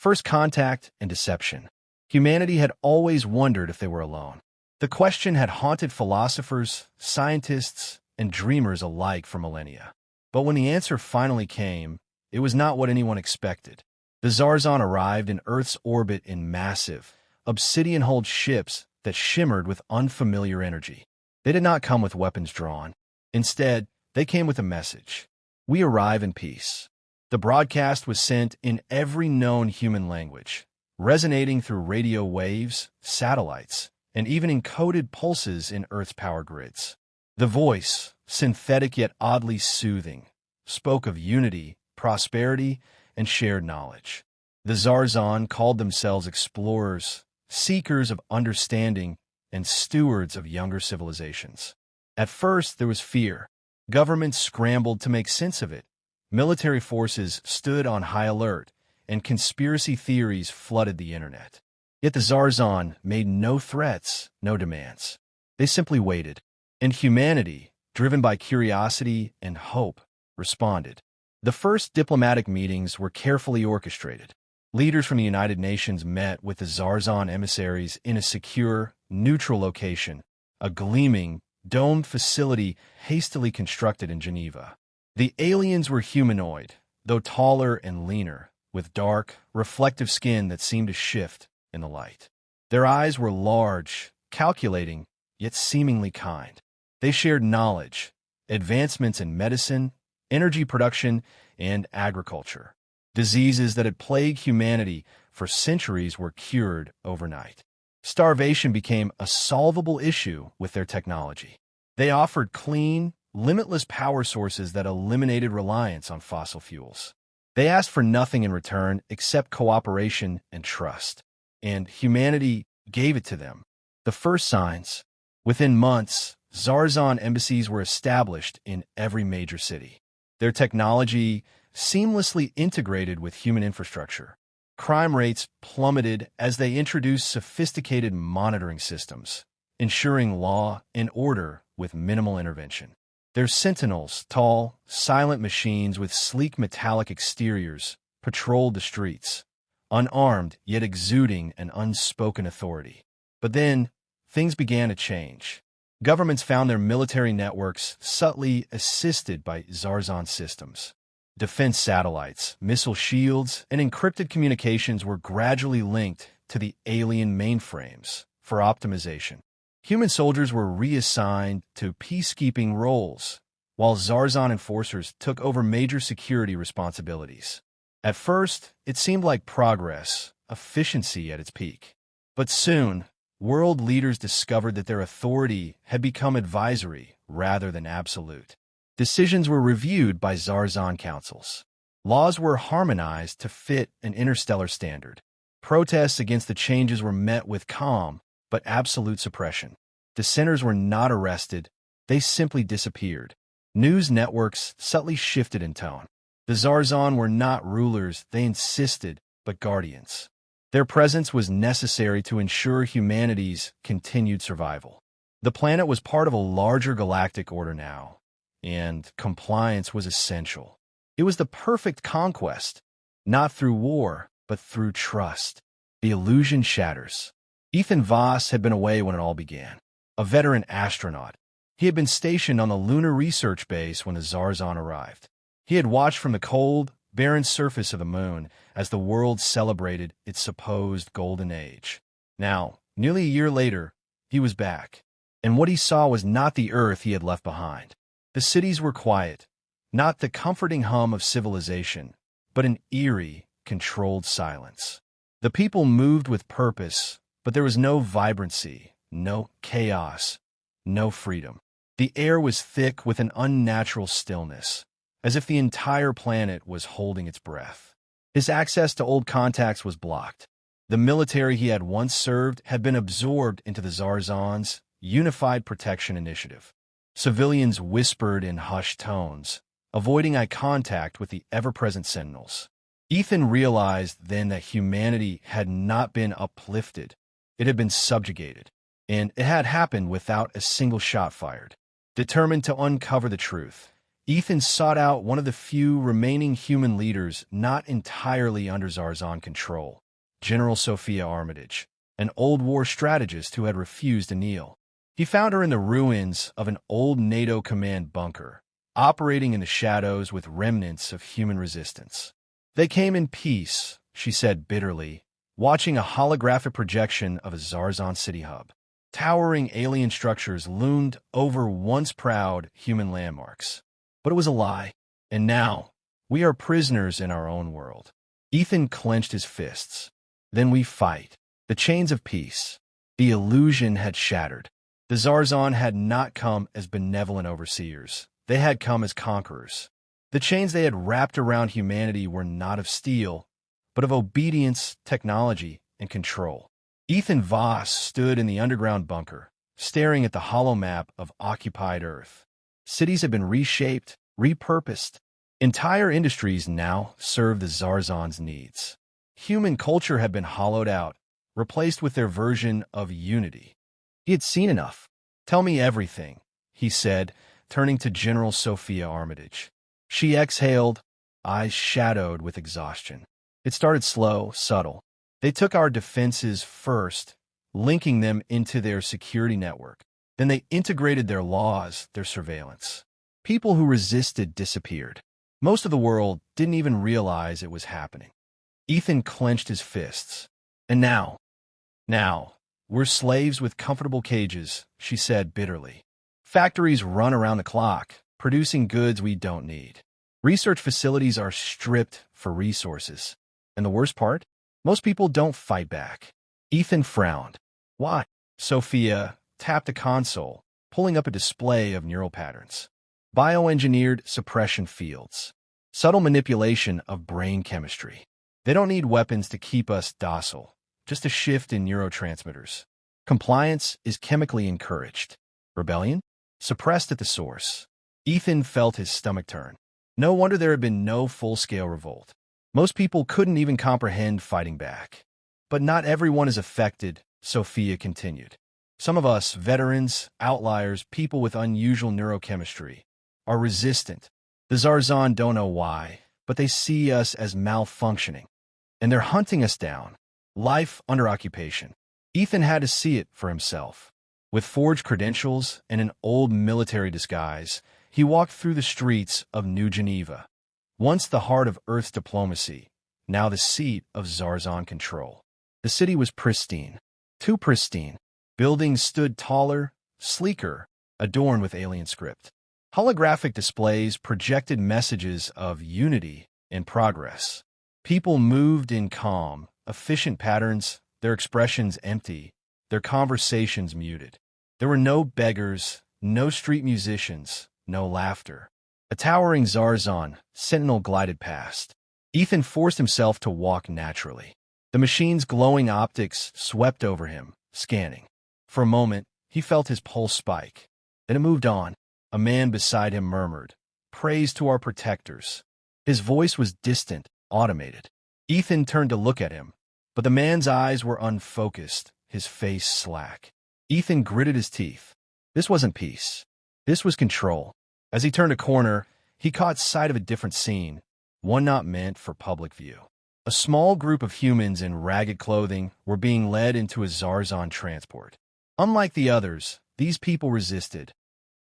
First contact and deception. Humanity had always wondered if they were alone. The question had haunted philosophers, scientists, and dreamers alike for millennia. But when the answer finally came, it was not what anyone expected. The Xar'Zan arrived in Earth's orbit in massive, obsidian-hulled ships that shimmered with unfamiliar energy. They did not come with weapons drawn. Instead, they came with a message. We arrive in peace. The broadcast was sent in every known human language, resonating through radio waves, satellites, and even encoded pulses in Earth's power grids. The voice, synthetic yet oddly soothing, spoke of unity, prosperity, and shared knowledge. The Xar'Zan called themselves explorers, seekers of understanding, and stewards of younger civilizations. At first, there was fear. Governments scrambled to make sense of it. Military forces stood on high alert, and conspiracy theories flooded the internet. Yet the Xar'Zan made no threats, no demands. They simply waited. And humanity, driven by curiosity and hope, responded. The first diplomatic meetings were carefully orchestrated. Leaders from the United Nations met with the Xar'Zan emissaries in a secure, neutral location, a gleaming, domed facility hastily constructed in Geneva. The aliens were humanoid, though taller and leaner, with dark, reflective skin that seemed to shift in the light. Their eyes were large, calculating, yet seemingly kind. They shared knowledge, advancements in medicine, energy production, and agriculture. Diseases that had plagued humanity for centuries were cured overnight. Starvation became a solvable issue with their technology. They offered clean, limitless power sources that eliminated reliance on fossil fuels. They asked for nothing in return except cooperation and trust. And humanity gave it to them. The first signs. Within months, Xar'Zan embassies were established in every major city. Their technology seamlessly integrated with human infrastructure. Crime rates plummeted as they introduced sophisticated monitoring systems, ensuring law and order with minimal intervention. Their sentinels, tall, silent machines with sleek metallic exteriors, patrolled the streets, unarmed yet exuding an unspoken authority. But then, things began to change. Governments found their military networks subtly assisted by Xar'Zan systems. Defense satellites, missile shields, and encrypted communications were gradually linked to the alien mainframes for optimization. Human soldiers were reassigned to peacekeeping roles, while Xar'Zan enforcers took over major security responsibilities. At first, it seemed like progress, efficiency at its peak. But soon, world leaders discovered that their authority had become advisory rather than absolute. Decisions were reviewed by Xar'Zan councils. Laws were harmonized to fit an interstellar standard. Protests against the changes were met with calm but absolute suppression. Dissenters were not arrested, they simply disappeared. News networks subtly shifted in tone. The Xar'Zan were not rulers, they insisted, but guardians. Their presence was necessary to ensure humanity's continued survival. The planet was part of a larger galactic order now, and compliance was essential. It was the perfect conquest, not through war, but through trust. The illusion shatters. Ethan Voss had been away when it all began, a veteran astronaut. He had been stationed on the lunar research base when the Xar'Zan arrived. He had watched from the cold, barren surface of the moon as the world celebrated its supposed golden age. Now, nearly a year later, he was back, and what he saw was not the Earth he had left behind. The cities were quiet, not the comforting hum of civilization, but an eerie, controlled silence. The people moved with purpose, but there was no vibrancy, no chaos, no freedom. The air was thick with an unnatural stillness, as if the entire planet was holding its breath. His access to old contacts was blocked. The military he had once served had been absorbed into the Xar'Zan's Unified Protection Initiative. Civilians whispered in hushed tones, avoiding eye contact with the ever-present sentinels. Ethan realized then that humanity had not been uplifted. It had been subjugated, and it had happened without a single shot fired. Determined to uncover the truth, Ethan sought out one of the few remaining human leaders not entirely under Xar'Zan control, General Sophia Armitage, an old war strategist who had refused to kneel. He found her in the ruins of an old NATO command bunker, operating in the shadows with remnants of human resistance. They came in peace, she said bitterly, watching a holographic projection of a Xar'Zan city hub. Towering alien structures loomed over once proud human landmarks. But it was a lie, and now we are prisoners in our own world. Ethan clenched his fists. Then we fight. The chains of peace. The illusion had shattered. The Xar'Zan had not come as benevolent overseers. They had come as conquerors. The chains they had wrapped around humanity were not of steel, but of obedience, technology, and control. Ethan Voss stood in the underground bunker, staring at the hollow map of occupied Earth. Cities had been reshaped, repurposed. Entire industries now served the Xar'Zan's needs. Human culture had been hollowed out, replaced with their version of unity. He had seen enough. "Tell me everything," he said, turning to General Sophia Armitage. She exhaled, eyes shadowed with exhaustion. It started slow, subtle. They took our defenses first, linking them into their security network. Then they integrated their laws, their surveillance. People who resisted disappeared. Most of the world didn't even realize it was happening. Ethan clenched his fists. And now, we're slaves with comfortable cages, she said bitterly. Factories run around the clock, producing goods we don't need. Research facilities are stripped for resources. And the worst part? Most people don't fight back. Ethan frowned. Why? Sophia tapped a console, pulling up a display of neural patterns. Bioengineered suppression fields. Subtle manipulation of brain chemistry. They don't need weapons to keep us docile, just a shift in neurotransmitters. Compliance is chemically encouraged. Rebellion? Suppressed at the source. Ethan felt his stomach turn. No wonder there had been no full-scale revolt. Most people couldn't even comprehend fighting back. But not everyone is affected, Sophia continued. Some of us, veterans, outliers, people with unusual neurochemistry, are resistant. The Xar'Zan don't know why, but they see us as malfunctioning. And they're hunting us down. Life under occupation. Ethan had to see it for himself. With forged credentials and an old military disguise, he walked through the streets of New Geneva. Once the heart of Earth's diplomacy, now the seat of Xar'Zan control. The city was pristine. Too pristine. Buildings stood taller, sleeker, adorned with alien script. Holographic displays projected messages of unity and progress. People moved in calm, efficient patterns, their expressions empty, their conversations muted. There were no beggars, no street musicians, no laughter. A towering Xar'Zan sentinel glided past. Ethan forced himself to walk naturally. The machine's glowing optics swept over him, scanning. For a moment, he felt his pulse spike. Then it moved on. A man beside him murmured, "Praise to our protectors." His voice was distant, automated. Ethan turned to look at him, but the man's eyes were unfocused, his face slack. Ethan gritted his teeth. This wasn't peace. This was control. As he turned a corner, he caught sight of a different scene, one not meant for public view. A small group of humans in ragged clothing were being led into a Xar'Zan transport. Unlike the others, these people resisted.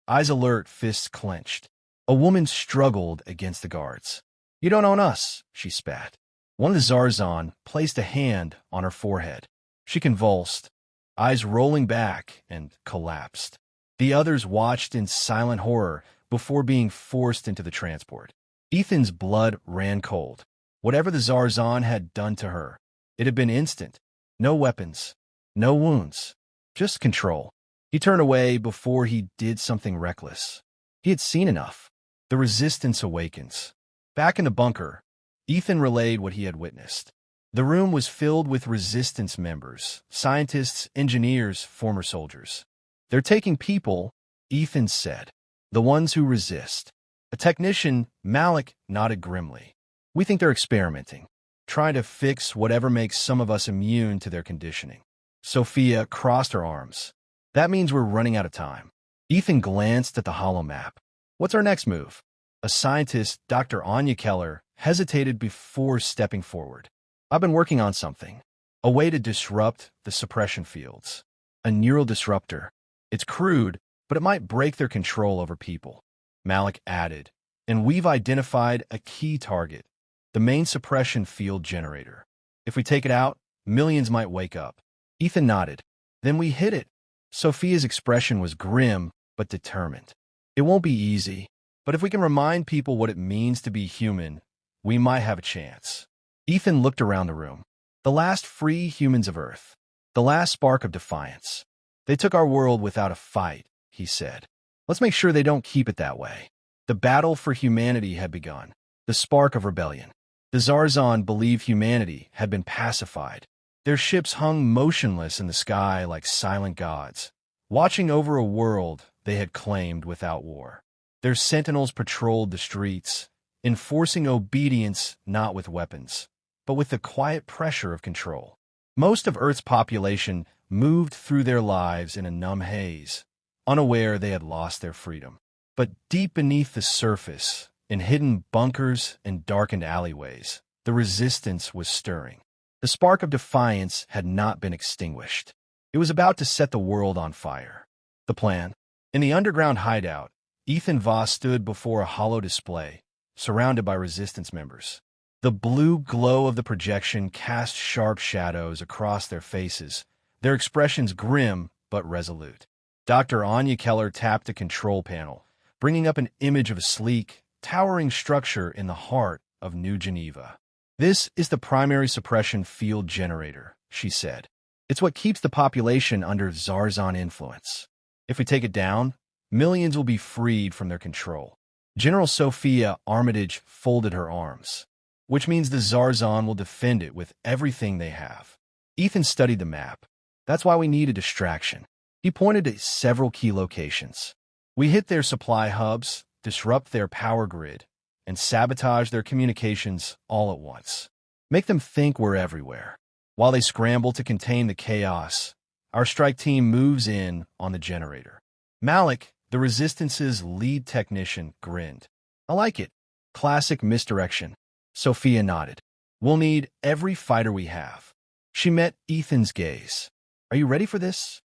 Eyes alert, fists clenched. A woman struggled against the guards. "You don't own us," she spat. One of the Xar'Zan placed a hand on her forehead. She convulsed, eyes rolling back, and collapsed. The others watched in silent horror before being forced into the transport. Ethan's blood ran cold. Whatever the Xar'Zan had done to her, it had been instant. No weapons, no wounds, just control. He turned away before he did something reckless. He had seen enough. The resistance awakens. Back in the bunker, Ethan relayed what he had witnessed. The room was filled with resistance members, scientists, engineers, former soldiers. "They're taking people," Ethan said. "The ones who resist." A technician, Malik, nodded grimly. "We think they're experimenting, trying to fix whatever makes some of us immune to their conditioning." Sophia crossed her arms. "That means we're running out of time." Ethan glanced at the hollow map. "What's our next move?" A scientist, Dr. Anya Keller, hesitated before stepping forward. I've been working on something. A way to disrupt the suppression fields. A neural disruptor. It's crude, but it might break their control over people. Malik added, and we've identified a key target, the main suppression field generator. If we take it out, millions might wake up. Ethan nodded. Then we hit it. Sophia's expression was grim, but determined. It won't be easy, but if we can remind people what it means to be human, we might have a chance. Ethan looked around the room. The last free humans of Earth. The last spark of defiance. They took our world without a fight, he said. Let's make sure they don't keep it that way. The battle for humanity had begun. The spark of rebellion. The Xar'Zan believed humanity had been pacified. Their ships hung motionless in the sky like silent gods, watching over a world they had claimed without war. Their sentinels patrolled the streets, enforcing obedience not with weapons, but with the quiet pressure of control. Most of Earth's population moved through their lives in a numb haze, unaware they had lost their freedom. But deep beneath the surface, in hidden bunkers and darkened alleyways, the resistance was stirring. The spark of defiance had not been extinguished. It was about to set the world on fire. The plan? In the underground hideout, Ethan Voss stood before a hollow display, surrounded by resistance members. The blue glow of the projection cast sharp shadows across their faces, their expressions grim but resolute. Dr. Anya Keller tapped a control panel, bringing up an image of a sleek, towering structure in the heart of New Geneva. This is the primary suppression field generator, she said. It's what keeps the population under Xar'Zan influence. If we take it down, millions will be freed from their control. General Sophia Armitage folded her arms, which means the Xar'Zan will defend it with everything they have. Ethan studied the map. That's why we need a distraction. He pointed to several key locations. We hit their supply hubs, disrupt their power grid, and sabotage their communications all at once. Make them think we're everywhere. While they scramble to contain the chaos, our strike team moves in on the generator. Malik, the Resistance's lead technician, grinned. I like it. Classic misdirection. Sophia nodded. We'll need every fighter we have. She met Ethan's gaze. Are you ready for this?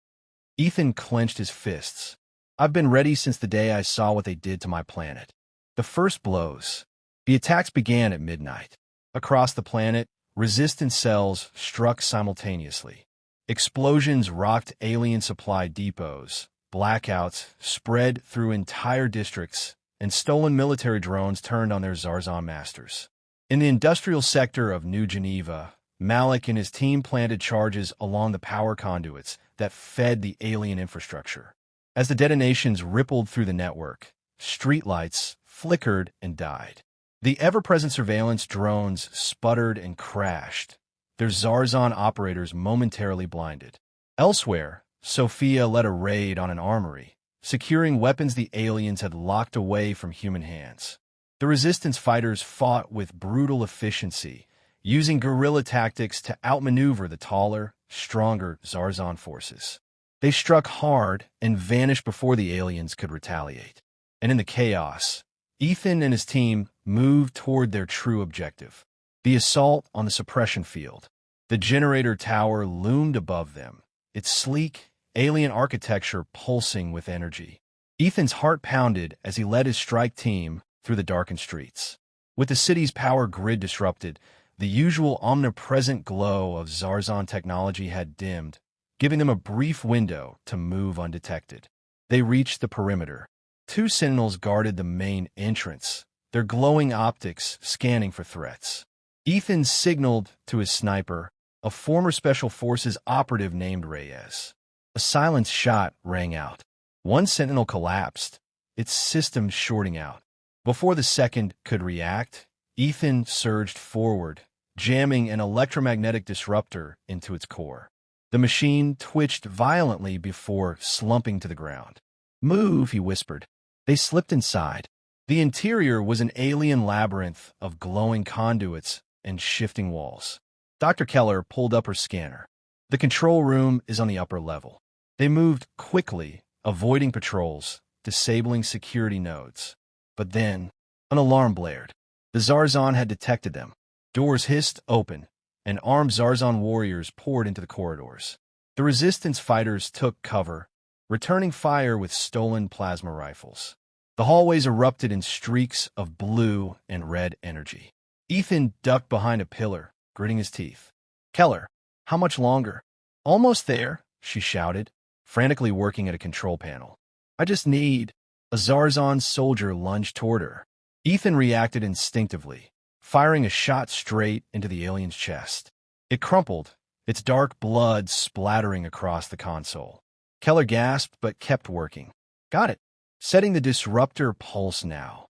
Ethan clenched his fists. I've been ready since the day I saw what they did to my planet. The first blows. The attacks began at midnight. Across the planet, resistance cells struck simultaneously. Explosions rocked alien supply depots. Blackouts spread through entire districts, and stolen military drones turned on their Xar'Zan masters. In the industrial sector of New Geneva, Malik and his team planted charges along the power conduits that fed the alien infrastructure. As the detonations rippled through the network, streetlights flickered and died. The ever-present surveillance drones sputtered and crashed, their Xar'Zan operators momentarily blinded. Elsewhere, Sophia led a raid on an armory, securing weapons the aliens had locked away from human hands. The resistance fighters fought with brutal efficiency, using guerrilla tactics to outmaneuver the taller, stronger Xar'Zan forces. They struck hard and vanished before the aliens could retaliate. And in the chaos, Ethan and his team moved toward their true objective, the assault on the suppression field. The generator tower loomed above them, its sleek, alien architecture pulsing with energy. Ethan's heart pounded as he led his strike team through the darkened streets. With the city's power grid disrupted, the usual omnipresent glow of Xar'Zan technology had dimmed, giving them a brief window to move undetected. They reached the perimeter. Two sentinels guarded the main entrance, their glowing optics scanning for threats. Ethan signaled to his sniper, a former Special Forces operative named Reyes. A silenced shot rang out. One sentinel collapsed, its system shorting out. Before the second could react, Ethan surged forward, jamming an electromagnetic disruptor into its core. The machine twitched violently before slumping to the ground. "Move," he whispered. They slipped inside. The interior was an alien labyrinth of glowing conduits and shifting walls. Dr. Keller pulled up her scanner. The control room is on the upper level. They moved quickly, avoiding patrols, disabling security nodes. But then, An alarm blared. The Xar'Zan had detected them. Doors hissed open, and armed Xar'Zan warriors poured into the corridors. The resistance fighters took cover, returning fire with stolen plasma rifles. The hallways erupted in streaks of blue and red energy. Ethan ducked behind a pillar, gritting his teeth. "Keller, how much longer?" "Almost there," she shouted, frantically working at a control panel. "I just need—" A Xar'Zan soldier lunged toward her. Ethan reacted instinctively, firing a shot straight into the alien's chest. It crumpled, its dark blood splattering across the console. Keller gasped but kept working. "Got it. Setting the disruptor pulse now."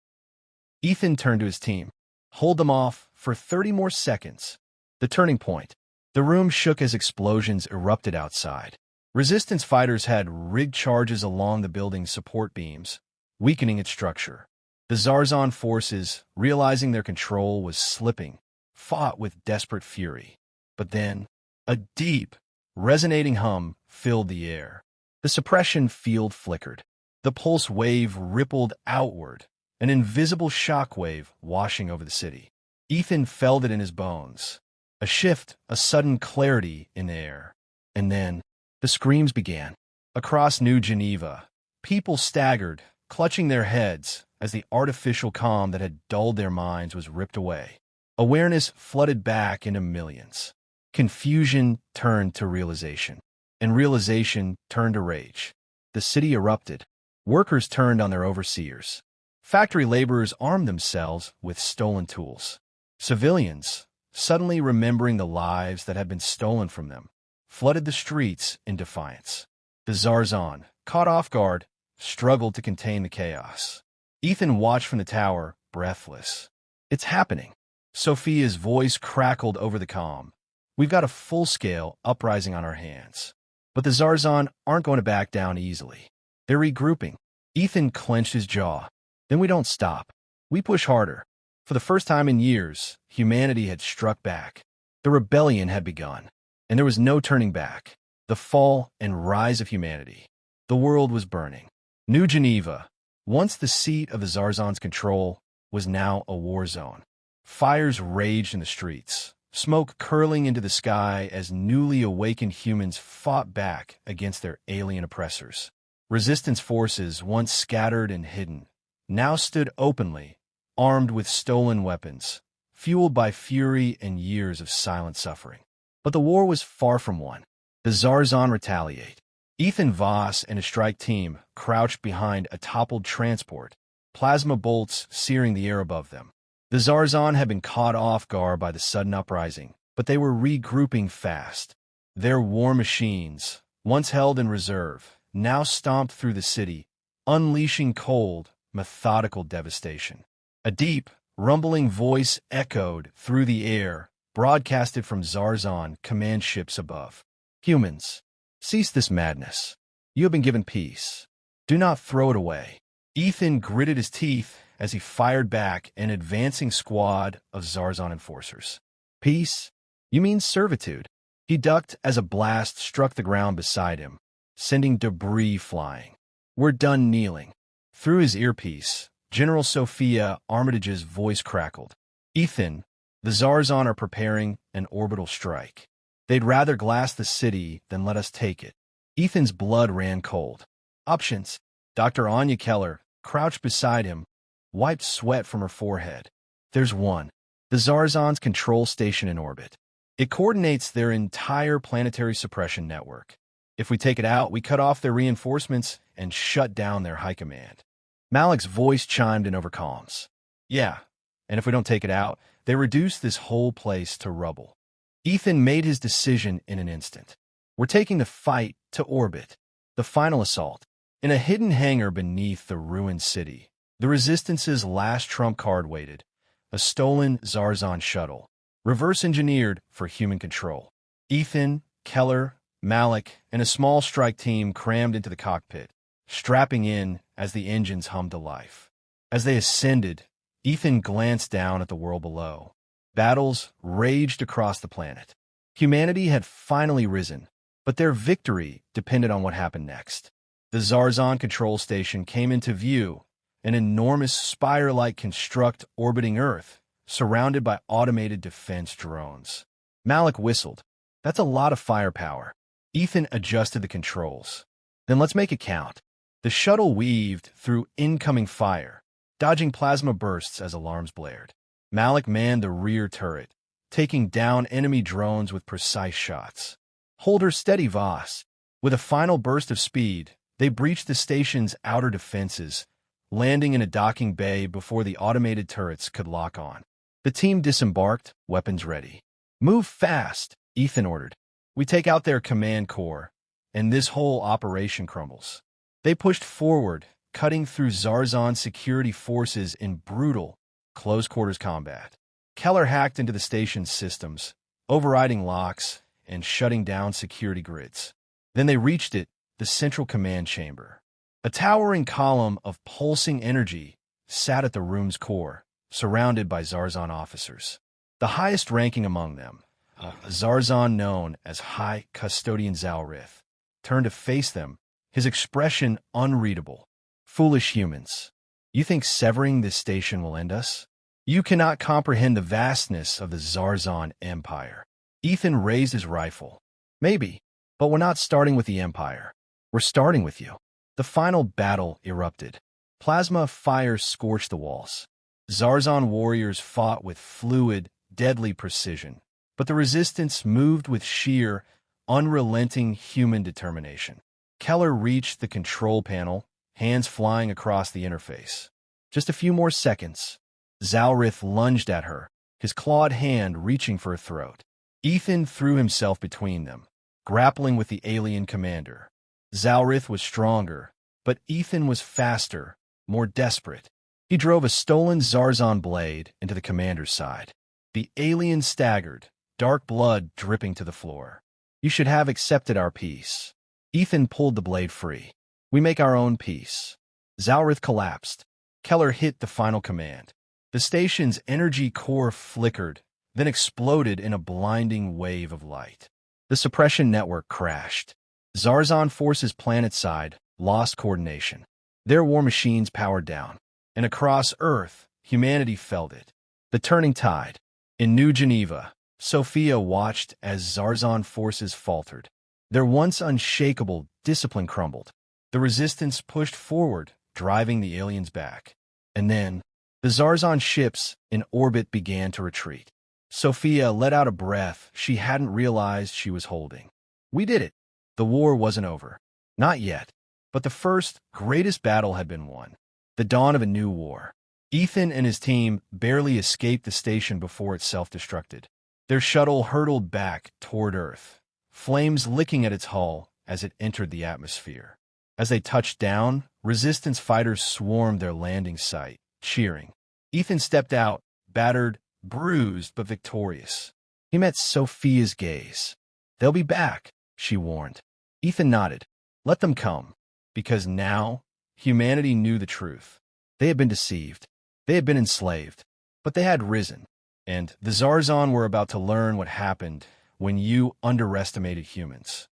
Ethan turned to his team. "Hold them off for 30 more seconds." The turning point. The room shook as explosions erupted outside. Resistance fighters had rigged charges along the building's support beams, weakening its structure. The Xar'Zan forces, realizing their control was slipping, fought with desperate fury. But then, a deep, resonating hum filled the air. The suppression field flickered. The pulse wave rippled outward, an invisible shock wave washing over the city. Ethan felt it in his bones. A shift, a sudden clarity in the air. And then, the screams began. Across New Geneva, people staggered, clutching their heads as the artificial calm that had dulled their minds was ripped away. Awareness flooded back into millions. Confusion turned to realization, and realization turned to rage. The city erupted. Workers turned on their overseers. Factory laborers armed themselves with stolen tools. Civilians, suddenly remembering the lives that had been stolen from them, flooded the streets in defiance. The Xar'Zan, caught off guard, struggled to contain the chaos. Ethan watched from the tower, breathless. "It's happening." Sophia's voice crackled over the comm. "We've got a full-scale uprising on our hands." But the Xar'Zan aren't going to back down easily. They're regrouping. Ethan clenched his jaw. "Then we don't stop. We push harder." For the first time in years, humanity had struck back. The rebellion had begun, and there was no turning back. The fall and rise of humanity. The world was burning. New Geneva, once the seat of the Xar'Zan's control, was now a war zone. Fires raged in the streets, smoke curling into the sky as newly awakened humans fought back against their alien oppressors. Resistance forces, once scattered and hidden, now stood openly, armed with stolen weapons, fueled by fury and years of silent suffering. But the war was far from won. The Xar'Zan retaliate. Ethan Voss and his strike team crouched behind a toppled transport, plasma bolts searing the air above them. The Xar'Zan had been caught off guard by the sudden uprising, but they were regrouping fast. Their war machines, once held in reserve, now stomped through the city, unleashing cold, methodical devastation. A deep, rumbling voice echoed through the air, broadcasted from Xar'Zan command ships above. "Humans, cease this madness. You have been given peace. Do not throw it away." Ethan gritted his teeth as he fired back an advancing squad of Xar'Zan enforcers. "Peace? You mean servitude." He ducked as a blast struck the ground beside him, sending debris flying. "We're done kneeling." Through his earpiece, General Sophia Armitage's voice crackled. "Ethan, the Xar'Zan are preparing an orbital strike. They'd rather glass the city than let us take it." Ethan's blood ran cold. "Options." Dr. Anya Keller, crouched beside him, wiped sweat from her forehead. "There's one. The Xar'Zan's control station in orbit. It coordinates their entire planetary suppression network. If we take it out, we cut off their reinforcements and shut down their high command." Malik's voice chimed in over comms. "Yeah, and if we don't take it out, they reduce this whole place to rubble." Ethan made his decision in an instant. "We're taking the fight to orbit. The final assault." In a hidden hangar beneath the ruined city, the Resistance's last trump card waited, a stolen Xar'Zan shuttle, reverse-engineered for human control. Ethan, Keller, Malik, and a small strike team crammed into the cockpit, strapping in as the engines hummed to life. As they ascended, Ethan glanced down at the world below. Battles raged across the planet. Humanity had finally risen, but their victory depended on what happened next. The Xar'Zan control station came into view, an enormous spire-like construct orbiting Earth, surrounded by automated defense drones. Malik whistled. That's a lot of firepower. Ethan adjusted the controls. Then let's make it count. The shuttle weaved through incoming fire, dodging plasma bursts as alarms blared. Malik manned the rear turret, taking down enemy drones with precise shots. Hold her steady, Voss. With a final burst of speed, they breached the station's outer defenses, landing in a docking bay before the automated turrets could lock on. The team disembarked, weapons ready. Move fast, Ethan ordered. We take out their command core, and this whole operation crumbles. They pushed forward, cutting through Xar'Zan security forces in brutal, close-quarters combat. Keller hacked into the station's systems, overriding locks and shutting down security grids. Then they reached it, the central command chamber. A towering column of pulsing energy sat at the room's core, surrounded by Xar'Zan officers. The highest-ranking among them, a Xar'Zan known as High Custodian Xar'Zan, turned to face them, his expression unreadable. Foolish humans. You think severing this station will end us? You cannot comprehend the vastness of the Xar'Zan Empire. Ethan raised his rifle. Maybe, but we're not starting with the Empire. We're starting with you. The final battle erupted. Plasma fire scorched the walls. Xar'Zan warriors fought with fluid, deadly precision, but the resistance moved with sheer, unrelenting human determination. Keller reached the control panel, hands flying across the interface. Just a few more seconds. Xar'Zan lunged at her, his clawed hand reaching for her throat. Ethan threw himself between them, grappling with the alien commander. Xar'Zan was stronger, but Ethan was faster, more desperate. He drove a stolen Xar'Zan blade into the commander's side. The alien staggered, dark blood dripping to the floor. You should have accepted our peace. Ethan pulled the blade free. We make our own peace. Xar'Zan collapsed. Keller hit the final command. The station's energy core flickered, then exploded in a blinding wave of light. The suppression network crashed. Xar'Zan forces planetside lost coordination. Their war machines powered down, and across Earth, humanity felt it. The turning tide. In New Geneva, Sophia watched as Xar'Zan forces faltered. Their once unshakable discipline crumbled. The resistance pushed forward, driving the aliens back. And then, the Xar'Zan ships in orbit began to retreat. Sophia let out a breath she hadn't realized she was holding. We did it. The war wasn't over. Not yet. But the first, greatest battle had been won. The dawn of a new war. Ethan and his team barely escaped the station before it self-destructed. Their shuttle hurtled back toward Earth, flames licking at its hull as it entered the atmosphere. As they touched down, resistance fighters swarmed their landing site, cheering. Ethan stepped out, battered, bruised, but victorious. He met Sophia's gaze. They'll be back, she warned. Ethan nodded. Let them come. Because now, humanity knew the truth. They had been deceived. They had been enslaved. But they had risen. And the Xar'Zan were about to learn what happened when you underestimated humans.